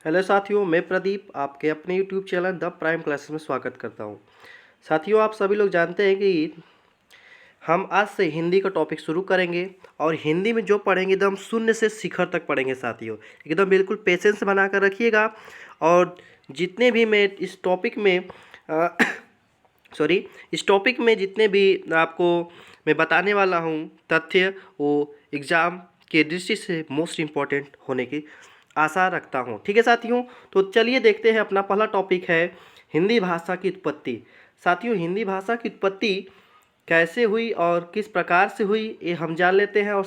Hello साथियों, मैं प्रदीप आपके अपने YouTube channel the prime classes में स्वागत करता हूं। साथियों, आप सभी लोग जानते हैं कि हम आज से हिंदी का टॉपिक शुरू करेंगे और हिंदी में जो पढ़ेंगे एकदम शून्य से शिखर तक पढ़ेंगे। साथियों, एकदम बिल्कुल पेशेंस बना कर रखिएगा। और जितने भी मैं इस टॉपिक में इस टॉपिक में जितने भी आपको मैं बताने वाला हूँ तथ्य, वो एग्ज़ाम के दृष्टि से मोस्ट इम्पॉर्टेंट होने की आशा रखता हूँ। ठीक है साथियों, तो चलिए देखते हैं। अपना पहला टॉपिक है हिंदी भाषा की उत्पत्ति। साथियों, हिंदी भाषा की उत्पत्ति कैसे हुई और किस प्रकार से हुई, ये हम जान लेते हैं और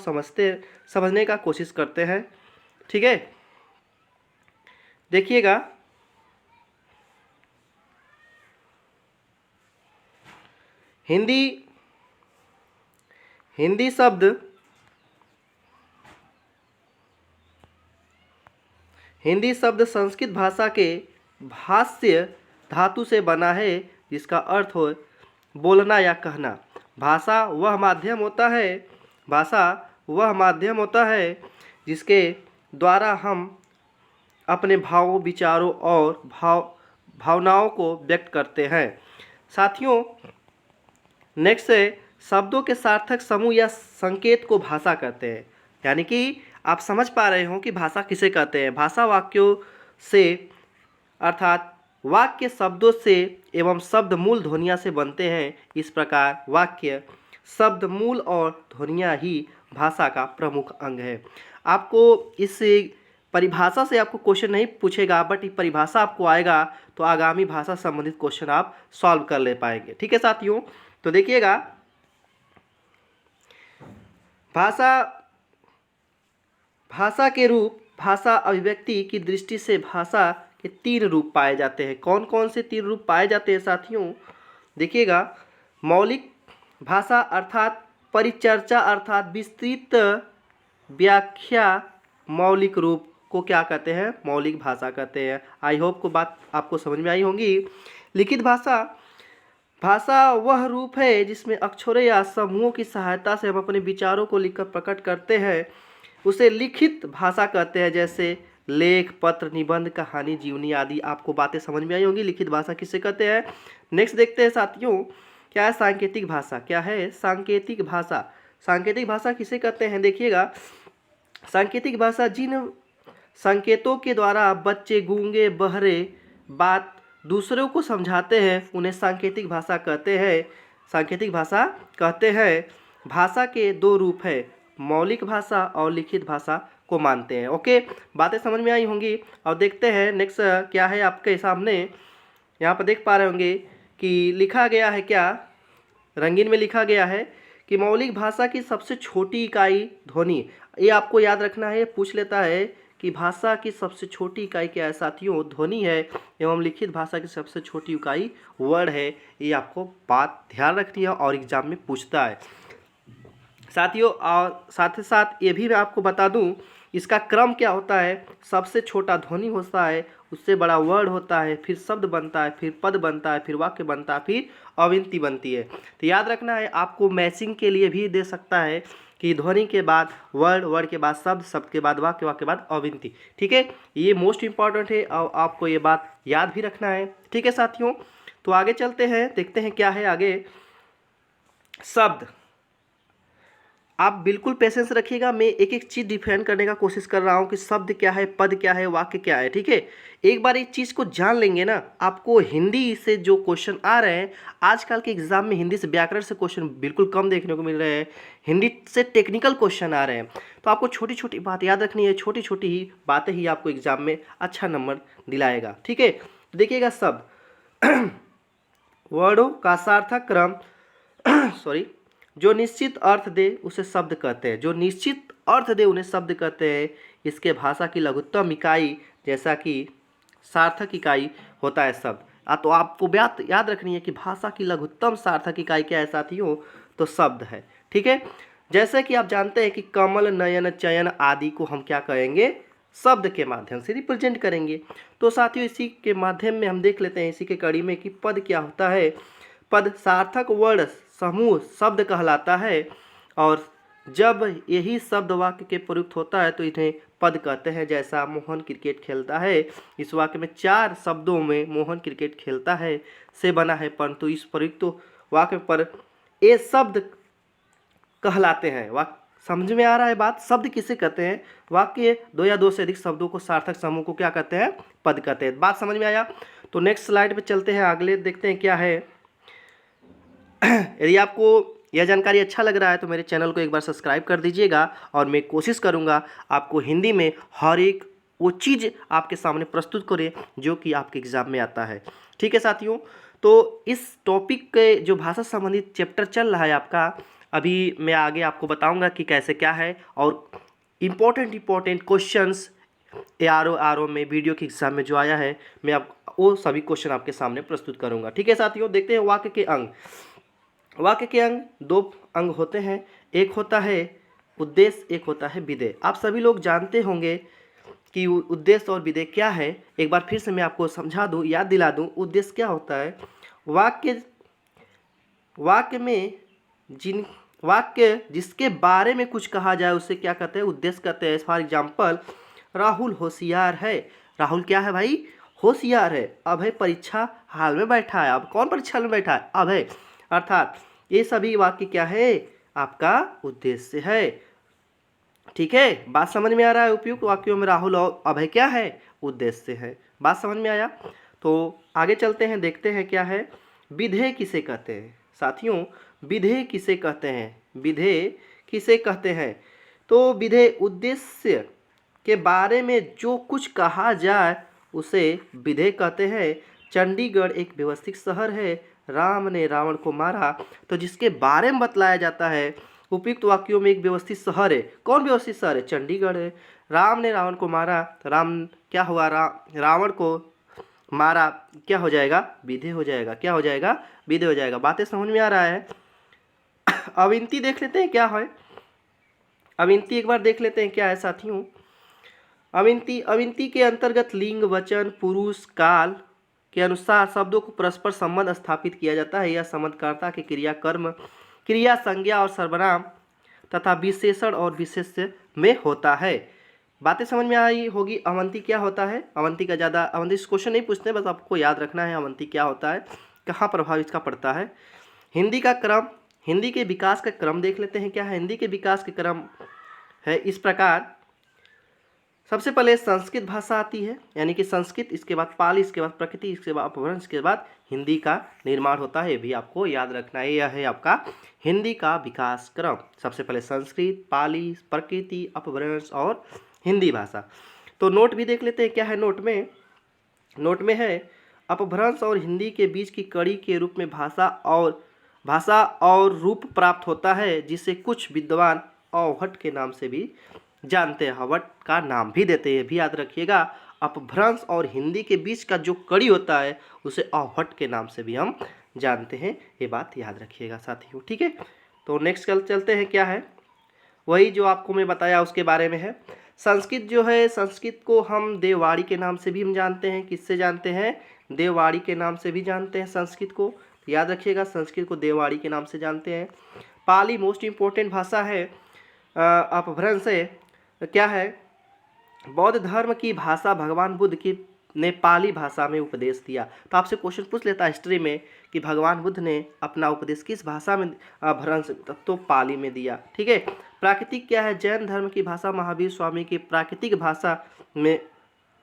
समझने का कोशिश करते हैं। ठीक है, देखिएगा। हिंदी हिंदी शब्द हिंदी शब्द संस्कृत भाषा के भाष्य धातु से बना है, जिसका अर्थ हो बोलना या कहना। भाषा वह माध्यम होता है जिसके द्वारा हम अपने भावों, विचारों और भावनाओं को व्यक्त करते हैं। साथियों, नेक्स्ट है शब्दों के सार्थक समूह या संकेत को भाषा कहते हैं। यानी कि आप समझ पा रहे हो कि भाषा किसे कहते हैं। भाषा वाक्यों से अर्थात वाक्य शब्दों से एवं शब्द मूल ध्वनियाँ से बनते हैं। इस प्रकार वाक्य, शब्द मूल और ध्वनियाँ ही भाषा का प्रमुख अंग है। आपको इस परिभाषा से आपको क्वेश्चन नहीं पूछेगा, बट ये परिभाषा आपको आएगा तो आगामी भाषा संबंधित क्वेश्चन आप सॉल्व कर ले पाएंगे। ठीक है साथियों, तो देखिएगा, भाषा के रूप, भाषा अभिव्यक्ति की दृष्टि से भाषा के 3 रूप पाए जाते हैं। कौन कौन से 3 रूप पाए जाते हैं साथियों? देखिएगा, मौलिक भाषा अर्थात परिचर्चा अर्थात विस्तृत व्याख्या मौलिक रूप को क्या कहते हैं? मौलिक भाषा कहते हैं। आई होप को बात आपको समझ में आई होगी। लिखित भाषा वह रूप है जिसमें अक्षरों या समूहों की सहायता से हम अपने विचारों को लिखकर प्रकट करते हैं, उसे लिखित भाषा कहते हैं। जैसे लेख, पत्र, निबंध, कहानी, जीवनी आदि। आपको बातें समझ में आई होंगी। लिखित भाषा किसे कहते हैं? नेक्स्ट देखते हैं साथियों, क्या है सांकेतिक भाषा। क्या है सांकेतिक भाषा? सांकेतिक भाषा किसे कहते हैं? देखिएगा, सांकेतिक भाषा जिन संकेतों के द्वारा बच्चे, गूंगे, बहरे बात दूसरों को समझाते हैं, उन्हें सांकेतिक भाषा कहते हैं। सांकेतिक भाषा कहते हैं। भाषा के 2 रूप है, मौलिक भाषा और लिखित भाषा को मानते हैं। ओके, बातें समझ में आई होंगी। और देखते हैं नेक्स्ट क्या है आपके सामने। यहाँ पर देख पा रहे होंगे कि लिखा गया है, क्या रंगीन में लिखा गया है कि मौलिक भाषा की सबसे छोटी इकाई ध्वनि। ये आपको याद रखना है, पूछ लेता है कि भाषा की सबसे छोटी इकाई क्या है साथियों? ध्वनि है। एवं लिखित भाषा की सबसे छोटी इकाई वर्ड है। ये आपको बात ध्यान रखनी है और एग्जाम में पूछता है साथियों। और साथ ही साथ ये भी मैं आपको बता दूं, इसका क्रम क्या होता है। सबसे छोटा ध्वनि होता है, उससे बड़ा वर्ड होता है, फिर शब्द बनता है, फिर पद बनता है, फिर वाक्य बनता है, फिर अविंती बनती है। तो याद रखना है, आपको मैचिंग के लिए भी दे सकता है कि ध्वनि के बाद वर्ड, वर्ड के बाद शब्द, शब्द के बाद वाक्य, वाक्य के बाद अविंती। ठीक है, ये मोस्ट इंपॉर्टेंट है और आपको ये बात याद भी रखना है। ठीक है साथियों, तो आगे चलते हैं, देखते हैं क्या है आगे। शब्द, आप बिल्कुल पेशेंस रखिएगा। मैं एक एक चीज़ डिफाइन करने का कोशिश कर रहा हूँ कि शब्द क्या है, पद क्या है, वाक्य क्या है। ठीक है, एक बार इस चीज़ को जान लेंगे ना, आपको हिंदी से जो क्वेश्चन आ रहे हैं, आजकल के एग्जाम में हिंदी से व्याकरण से क्वेश्चन बिल्कुल कम देखने को मिल रहे हैं, हिंदी से टेक्निकल क्वेश्चन आ रहे हैं। तो आपको छोटी छोटी बात याद रखनी है, छोटी छोटी ही बातें ही आपको एग्जाम में अच्छा नंबर दिलाएगा। ठीक है, देखिएगा, शब्द वर्डों का सार्थक क्रम जो निश्चित अर्थ दे उसे शब्द कहते हैं। जो निश्चित अर्थ दे उन्हें शब्द कहते हैं। इसके भाषा की लघुत्तम इकाई जैसा कि सार्थक इकाई होता है शब्द। तो आपको बात याद रखनी है कि भाषा की लघुत्तम सार्थक इकाई क्या है साथियों? तो शब्द है। ठीक है, जैसे कि आप जानते हैं कि कमल, नयन, चयन आदि को हम क्या कहेंगे? शब्द के माध्यम से रिप्रेजेंट करेंगे। तो साथियों, इसी के माध्यम में हम देख लेते हैं, इसी के कड़ी में, कि पद क्या होता है। पद सार्थक वर्ड समूह शब्द कहलाता है, और जब यही शब्द वाक्य के प्रयुक्त होता है तो इन्हें पद कहते हैं। जैसा मोहन क्रिकेट खेलता है, इस वाक्य में 4 शब्दों में मोहन क्रिकेट खेलता है से बना है, परंतु इस प्रयुक्त वाक्य पर ये शब्द कहलाते हैं। वाक्य समझ में आ रहा है बात? शब्द किसे कहते हैं? वाक्य 2 या 2 से अधिक शब्दों को सार्थक समूह को क्या कहते हैं? पद कहते हैं। बात समझ में आया? तो नेक्स्ट स्लाइड पे चलते हैं, अगले देखते हैं क्या है। यदि आपको यह जानकारी अच्छा लग रहा है तो मेरे चैनल को एक बार सब्सक्राइब कर दीजिएगा, और मैं कोशिश करूंगा आपको हिंदी में हर एक वो चीज़ आपके सामने प्रस्तुत करें जो कि आपके एग्जाम में आता है। ठीक है साथियों, तो इस टॉपिक के जो भाषा संबंधित चैप्टर चल रहा है आपका, अभी मैं आगे आपको बताऊंगा कि कैसे क्या है, और इम्पोर्टेंट क्वेश्चंस ARO में वीडियो के एग्जाम में जो आया है, मैं आप वो सभी क्वेश्चन आपके सामने प्रस्तुत करूंगा। ठीक है साथियों, देखते हैं वाक्य के अंग। वाक्य के अंग 2 अंग होते हैं, एक होता है उद्देश्य, एक होता है विधेय। आप सभी लोग जानते होंगे कि उद्देश्य और विधेय क्या है। एक बार फिर से मैं आपको समझा दूं, याद दिला दूं। उद्देश्य क्या होता है? वाक्य जिसके बारे में कुछ कहा जाए उसे क्या कहते हैं? उद्देश्य कहते हैं। फॉर एग्जाम्पल, राहुल होशियार है। राहुल क्या है भाई? होशियार है। अभय परीक्षा हाल में बैठा है। अब कौन परीक्षा में बैठा है? अभय। अर्थात ये सभी वाक्य क्या है? आपका उद्देश्य है। ठीक है, बात समझ में आ रहा है? उपयुक्त वाक्यों में राहुल और अभय क्या है? उद्देश्य है। बात समझ में आया? तो आगे चलते हैं, देखते हैं क्या है। विधेय किसे कहते हैं? साथियों, विधेय किसे कहते हैं? विधेय किसे कहते हैं? तो विधेय उद्देश्य के बारे में जो कुछ कहा जाए उसे विधेय कहते हैं। चंडीगढ़ एक व्यवस्थित शहर है। राम ने रावण को मारा, तो जिसके बारे में बतलाया जाता है उपयुक्त वाक्यों में एक व्यवस्थित शहर है। कौन व्यवस्थित शहर है? चंडीगढ़ है। राम ने रावण को मारा, राम क्या हुआ? रावण को मारा, क्या हो जाएगा? विधेय हो जाएगा। क्या हो जाएगा? विधेय हो जाएगा। बातें समझ में आ रहा है? अविनती देख लेते हैं क्या है। अविनती एक बार देख लेते हैं क्या है साथियों। अविनती के अंतर्गत लिंग, वचन, पुरुष, काल के अनुसार शब्दों को परस्पर संबंध स्थापित किया जाता है। यह संबंधकर्ता के क्रिया, कर्म, क्रिया, संज्ञा और सर्वनाम तथा विशेषण और विशेष्य में होता है। बातें समझ में आई होगी। अवंती क्या होता है? अवंती का ज़्यादा अवंती क्वेश्चन नहीं पूछते, बस आपको याद रखना है अवंती क्या होता है, कहाँ प्रभाव इसका पड़ता है। हिंदी का क्रम, हिंदी के विकास का क्रम देख लेते हैं क्या है। हिंदी के विकास के क्रम है इस प्रकार। सबसे पहले संस्कृत भाषा आती है, यानी कि संस्कृत, इसके बाद पाली, इसके बाद प्रकृति, इसके बाद अपभ्रंश, इसके बाद हिंदी का निर्माण होता है। ये भी आपको याद रखना है। यह है आपका हिंदी का विकास क्रम। सबसे पहले संस्कृत, पाली, प्रकृति, अपभ्रंश और हिंदी भाषा। तो नोट भी देख लेते हैं क्या है नोट में। नोट में है अपभ्रंश और हिंदी के बीच की कड़ी के रूप में भाषा और रूप प्राप्त होता है, जिसे कुछ विद्वान अवहट के नाम से भी जानते हैं। अवहट का नाम भी देते हैं, भी याद रखिएगा। अपभ्रंश और हिंदी के बीच का जो कड़ी होता है उसे अवहट के नाम से भी हम जानते हैं। ये बात याद रखिएगा साथियों। ठीक है, तो नेक्स्ट चलते हैं क्या है। वही जो आपको मैं बताया उसके बारे में है। संस्कृत जो है, संस्कृत को हम देववाणी के नाम से भी हम जानते हैं। किससे जानते हैं? देववाणी के नाम से भी जानते हैं संस्कृत को। याद रखिएगा, संस्कृत को देववाणी के नाम से जानते हैं। पाली मोस्ट इम्पोर्टेंट भाषा है। अपभ्रंश है क्या है? बौद्ध धर्म की भाषा भगवान बुद्ध की ने पाली भाषा में उपदेश दिया। तो आपसे क्वेश्चन पूछ लेता है हिस्ट्री में कि भगवान बुद्ध ने अपना उपदेश किस भाषा में अपभ्रंश, तो पाली में दिया। ठीक है। प्राकृतिक क्या है? जैन धर्म की भाषा महावीर स्वामी की प्राकृतिक भाषा में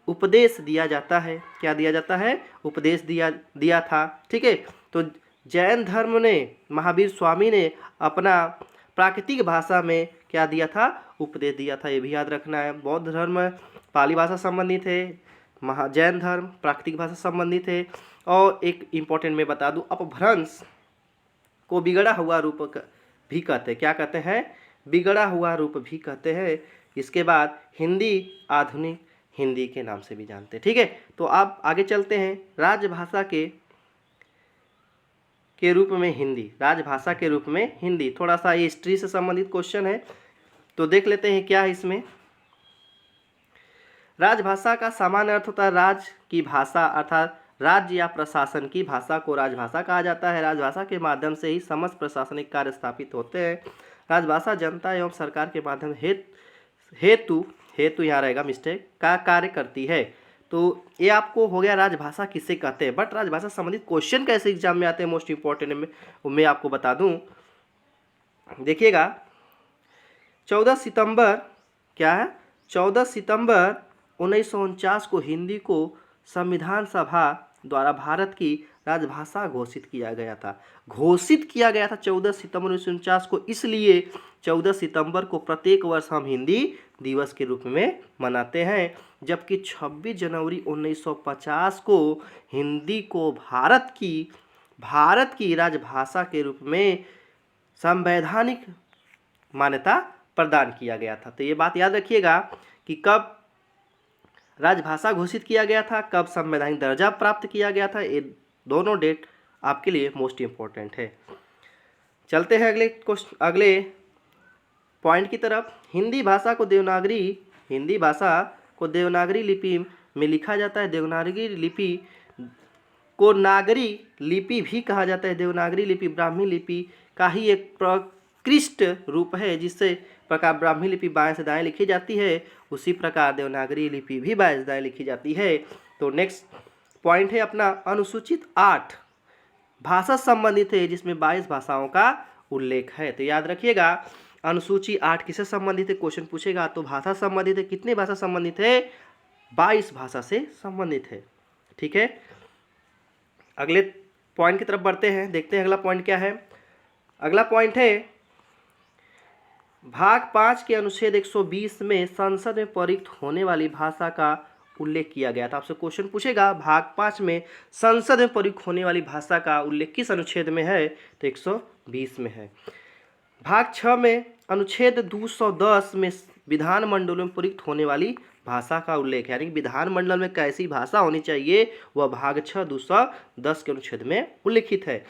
उपदेश दिया जाता है। क्या दिया जाता है? उपदेश दिया था। ठीक है, तो जैन धर्म ने, महावीर स्वामी ने अपना प्राकृतिक भाषा में क्या दिया था? उपदेश दिया था। ये भी याद रखना है। बौद्ध धर्म पाली भाषा संबंधित है, जैन धर्म प्राकृतिक भाषा संबंधित है। और एक इम्पोर्टेंट मैं बता दूं, अपभ्रंश को बिगड़ा हुआ रूप भी कहते हैं। क्या कहते हैं? बिगड़ा हुआ रूप भी कहते हैं। इसके बाद हिंदी आधुनिक हिंदी के नाम से भी जानते हैं। ठीक है, तो आप आगे चलते हैं। राजभाषा के रूप में हिंदी, राजभाषा के रूप में हिंदी। थोड़ा सा ये हिस्ट्री से संबंधित क्वेश्चन है, तो देख लेते हैं क्या है इसमें। राजभाषा का सामान्य अर्थ होता है राज की भाषा, अर्थात राज्य या प्रशासन की भाषा को राजभाषा कहा जाता है। राजभाषा के माध्यम से ही समस्त प्रशासनिक कार्य स्थापित होते हैं। राजभाषा जनता एवं सरकार के माध्यम हेतु यहाँ रहेगा मिस्टेक, का कार्य करती है। तो ये आपको हो गया राजभाषा किसे कहते हैं। बट राजभाषा संबंधित क्वेश्चन कैसे एग्जाम में आते हैं मोस्ट इंपॉर्टेंट में, वो मैं आपको बता दूं। देखिएगा 14 सितंबर क्या है, 14 सितंबर 1949 को हिंदी को संविधान सभा द्वारा भारत की राजभाषा घोषित किया गया था। घोषित किया गया था 14 सितंबर 1949 को, इसलिए 14 सितंबर को प्रत्येक वर्ष हम हिंदी दिवस के रूप में मनाते हैं। जबकि 26 जनवरी 1950 को हिंदी को भारत की राजभाषा के रूप में संवैधानिक मान्यता प्रदान किया गया था। तो ये बात याद रखिएगा कि कब राजभाषा घोषित किया गया था, कब संवैधानिक दर्जा प्राप्त किया गया था। ये दोनों डेट आपके लिए मोस्ट इम्पोर्टेंट है। चलते हैं अगले पॉइंट की तरफ। हिंदी भाषा को देवनागरी लिपि में लिखा जाता है। देवनागरी लिपि को नागरी लिपि भी कहा जाता है। देवनागरी लिपि ब्राह्मी लिपि का ही एक प्रकृष्ट रूप है। जिससे प्रकार ब्राह्मी लिपि बाएं से दाएं लिखी जाती है, उसी प्रकार देवनागरी लिपि भी बाएं से दाएं लिखी जाती है। तो नेक्स्ट पॉइंट है अपना अनुसूचित 8 भाषा संबंधित है, जिसमें 22 भाषाओं का उल्लेख है। तो याद रखिएगा अनुसूची 8 किससे संबंधित है, क्वेश्चन पूछेगा तो भाषा संबंधित है। कितनी भाषा संबंधित है, 22 भाषा से संबंधित है। ठीक है, अगले पॉइंट की तरफ बढ़ते हैं, देखते हैं अगला पॉइंट क्या है। अगला पॉइंट है भाग 5 के अनुच्छेद 120 में संसद में प्रयुक्त होने वाली भाषा का उल्लेख किया गया था। आपसे क्वेश्चन पूछेगा भाग 5 में संसद में प्रयुक्त होने वाली भाषा का उल्लेख किस अनुच्छेद में है, तो 120 में है। भाग 6 में अनुच्छेद 210 में विधानमंडल में प्रयुक्त होने वाली भाषा का उल्लेख है, यानी कि विधानमंडल में कैसी भाषा होनी चाहिए वह भाग 6 210 के अनुच्छेद में उल्लिखित है।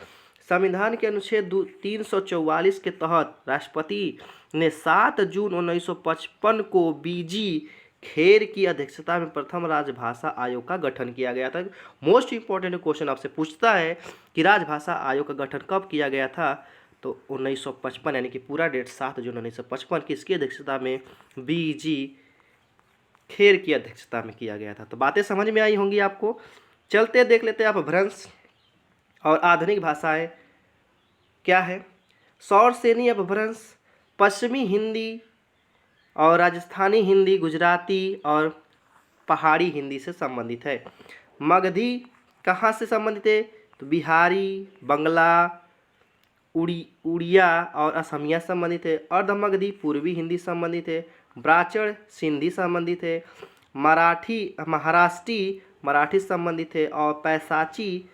संविधान के अनुच्छेद 344 के तहत राष्ट्रपति ने 7 जून 1955 को बीजी खेर की अध्यक्षता में प्रथम राजभाषा आयोग का गठन किया गया था। मोस्ट इंपॉर्टेंट क्वेश्चन आपसे पूछता है कि राजभाषा आयोग का गठन कब किया गया था, तो 1955, यानी कि पूरा डेट 7 जून 1955 किसकी अध्यक्षता में, बीजी खेर की अध्यक्षता में किया गया था। तो बातें समझ में आई होंगी आपको। चलते देख लेते हैं आप अपभ्रंश और आधुनिक भाषाएं क्या है। सौरसेनी अपभ्रंश पश्चिमी हिंदी और राजस्थानी हिंदी, गुजराती और पहाड़ी हिंदी से संबंधित है। मगधी कहाँ से संबंधित है, तो बिहारी, बंगला, उड़िया और असमिया संबंधित है। अर्धमगधी पूर्वी हिंदी संबंधित है। ब्राह्मण सिंधी संबंधित है। महाराष्ट्री मराठी संबंधित है। और पैसाची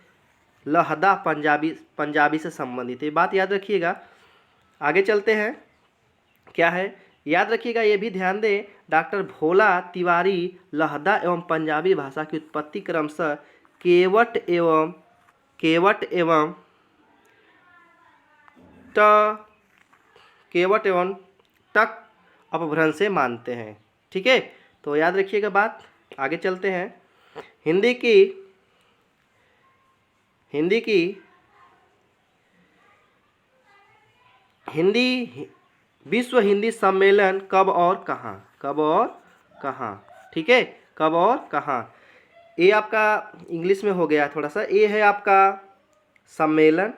लहदा पंजाबी से संबंधित है। बात याद रखिएगा। आगे चलते हैं, क्या है याद रखिएगा, ये भी ध्यान दें, डॉक्टर भोला तिवारी लहदा एवं पंजाबी भाषा की उत्पत्ति क्रमशः केवट एवं टक अपभ्रंश से मानते हैं। ठीक है, तो याद रखिएगा बात। आगे चलते हैं। हिंदी विश्व हिंदी सम्मेलन कब और कहाँ, ठीक है, कब और कहाँ। ये आपका इंग्लिश में हो गया थोड़ा सा। ये है आपका सम्मेलन,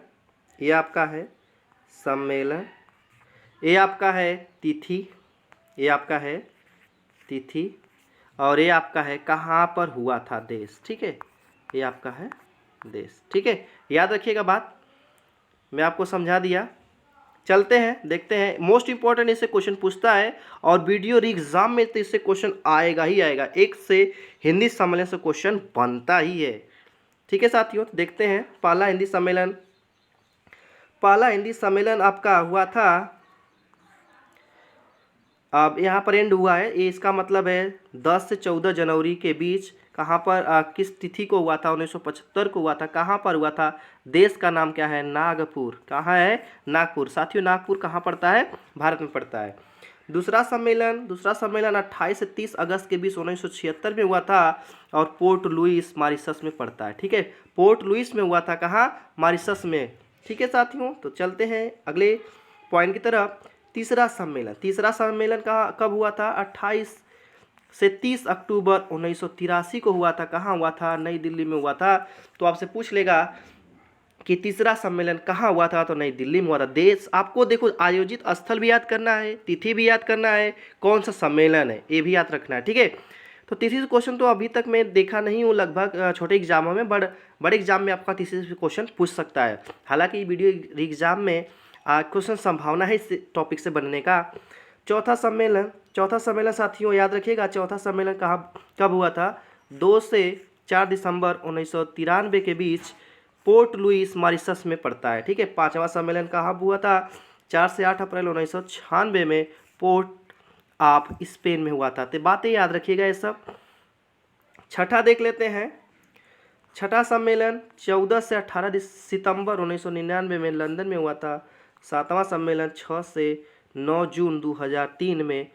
ये आपका है सम्मेलन, ये आपका है तिथि, ये आपका है तिथि, और ये आपका है कहाँ पर हुआ था, देश। ठीक है, ये आपका है देश। ठीक है, याद रखिएगा बात, मैं आपको समझा दिया। चलते हैं, देखते हैं। मोस्ट इंपॉर्टेंट इससे क्वेश्चन पूछता है और वीडियो एग्जाम में तो इससे क्वेश्चन आएगा ही आएगा। एक से हिंदी सम्मेलन से क्वेश्चन बनता ही है। ठीक है साथियों, तो देखते हैं। पहला हिंदी सम्मेलन आपका हुआ था, अब यहाँ पर एंड हुआ है, ये इसका मतलब है 10 से 14 जनवरी के बीच। कहाँ पर किस तिथि को हुआ था, 1975 को हुआ था। कहाँ पर हुआ था, देश का नाम क्या है, नागपुर। कहाँ है, नागपुर। साथियों नागपुर कहाँ पड़ता है, भारत में पड़ता है। दूसरा सम्मेलन 28 से 30 अगस्त के बीच 1976 में हुआ था और पोर्ट लुइस मॉरिशस में पड़ता है। ठीक है, पोर्ट लुइस में हुआ था, कहाँ, मॉरिशस में। ठीक है साथियों, तो चलते हैं अगले पॉइंट की तरफ। तीसरा सम्मेलन कब हुआ था, 28 से 30 अक्टूबर 1983 को हुआ था। कहाँ हुआ था? नई दिल्ली में हुआ था। तो आपसे पूछ लेगा कि तीसरा सम्मेलन कहाँ हुआ था, तो नई दिल्ली में हुआ था। देश आपको देखो आयोजित स्थल भी याद करना है, तिथि भी याद करना है, कौन सा सम्मेलन है ये भी याद रखना है, ठीक है। तो तीसरी क्वेश्चन तो अभी तक मैं देखा नहीं हूँ लगभग छोटे एग्जामों में, बड़े एग्जाम में आपका तीसरी क्वेश्चन पूछ सकता है। हालांकि वीडियो एग्जाम में क्वेश्चन संभावना है इस टॉपिक से बनने का। चौथा सम्मेलन साथियों याद रखिएगा, चौथा सम्मेलन कब हुआ था? 2 से 4 दिसंबर 1993 के बीच पोर्ट लुइस मॉरिशस में पड़ता है, ठीक है। पांचवा सम्मेलन कहाँ हुआ था? 4 से 8 अप्रैल 1996 में पोर्ट ऑफ स्पेन में हुआ था। तो बातें याद रखिएगा ये सब। छठा देख लेते हैं। छठा सम्मेलन 14 से 18 सितंबर 1999 में लंदन में हुआ था। सातवां सम्मेलन 6 से 9 जून 2003 में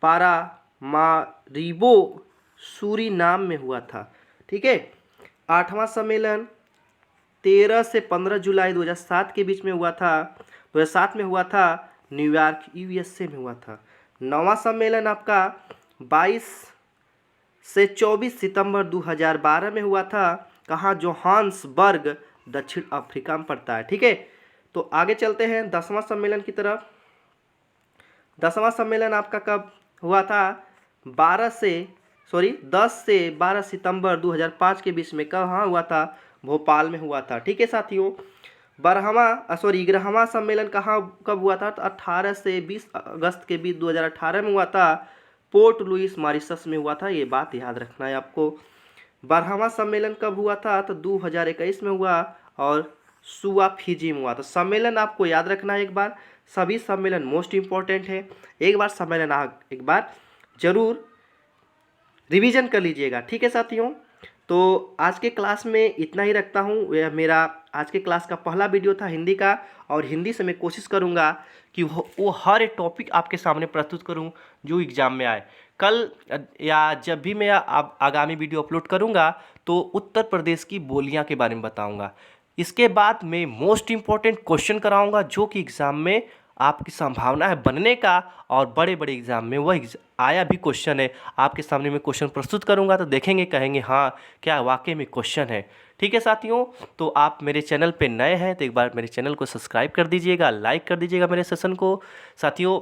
पारामारिबो सूरीनाम में हुआ था, ठीक है। आठवां सम्मेलन 13 से 15 जुलाई 2007 के बीच में हुआ था। 2007 में हुआ था, न्यूयॉर्क यूएसए में हुआ था। नौवां सम्मेलन आपका 22 से 24 सितंबर 2012 में हुआ था। कहाँ? जोहान्सबर्ग, दक्षिण अफ्रीका में पड़ता है, ठीक है। तो आगे चलते हैं 10वां सम्मेलन की तरफ। 10वां सम्मेलन आपका कब हुआ था? 10 से 12 सितंबर 2005 के बीच में कहाँ हुआ था? भोपाल में हुआ था, ठीक है साथियों। 11वां सम्मेलन कब हुआ था? तो 18 से 20 अगस्त के बीच 2018 में हुआ था। पोर्ट लुइस मॉरिशस में हुआ था, ये बात याद रखना है आपको। 12वां सम्मेलन कब हुआ था? तो 2021 में हुआ और सुआ फिजी में हुआ। तो सम्मेलन आपको याद रखना है एक बार, सभी सम्मेलन मोस्ट इम्पॉर्टेंट है। एक बार जरूर रिवीजन कर लीजिएगा, ठीक है साथियों। तो आज के क्लास में इतना ही रखता हूँ। यह मेरा आज के क्लास का पहला वीडियो था हिंदी का, और हिंदी से मैं कोशिश करूँगा कि वो हर एक टॉपिक आपके सामने प्रस्तुत करूँ जो एग्ज़ाम में आए। कल या जब भी मैं आगामी वीडियो अपलोड करूँगा तो उत्तर प्रदेश की बोलियाँ के बारे में बताऊँगा। इसके बाद मैं मोस्ट इम्पॉर्टेंट क्वेश्चन कराऊँगा जो कि एग्ज़ाम में आपकी संभावना है बनने का, और बड़े बड़े एग्ज़ाम में वह आया भी क्वेश्चन है। आपके सामने मैं क्वेश्चन प्रस्तुत करूंगा तो देखेंगे, कहेंगे हाँ क्या वाकई में क्वेश्चन है, ठीक है साथियों। तो आप मेरे चैनल पे नए हैं तो एक बार मेरे चैनल को सब्सक्राइब कर दीजिएगा, लाइक कर दीजिएगा मेरे सेशन को। साथियों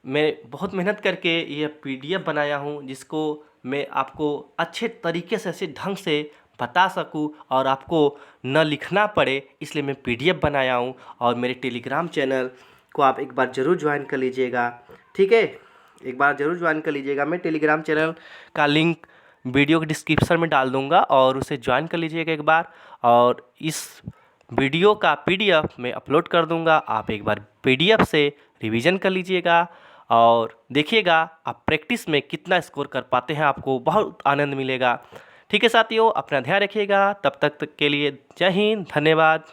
मैं बहुत मेहनत करके ये PDF बनाया हूँ जिसको मैं आपको अच्छे तरीके से, ऐसे ढंग से बता सकूं और आपको न लिखना पड़े, इसलिए मैं PDF बनाया हूं। और मेरे टेलीग्राम चैनल को आप एक बार ज़रूर ज्वाइन कर लीजिएगा, ठीक है। एक बार ज़रूर ज्वाइन कर लीजिएगा। मैं टेलीग्राम चैनल का लिंक वीडियो के डिस्क्रिप्शन में डाल दूंगा और उसे ज्वाइन कर लीजिएगा एक बार। और इस वीडियो का PDF मैं अपलोड कर दूंगा, आप एक बार PDF से रिवीजन कर लीजिएगा और देखिएगा आप प्रैक्टिस में कितना स्कोर कर पाते हैं, आपको बहुत आनंद मिलेगा, ठीक है साथियों। अपना ध्यान रखिएगा। तब तक के लिए जय हिंद, धन्यवाद।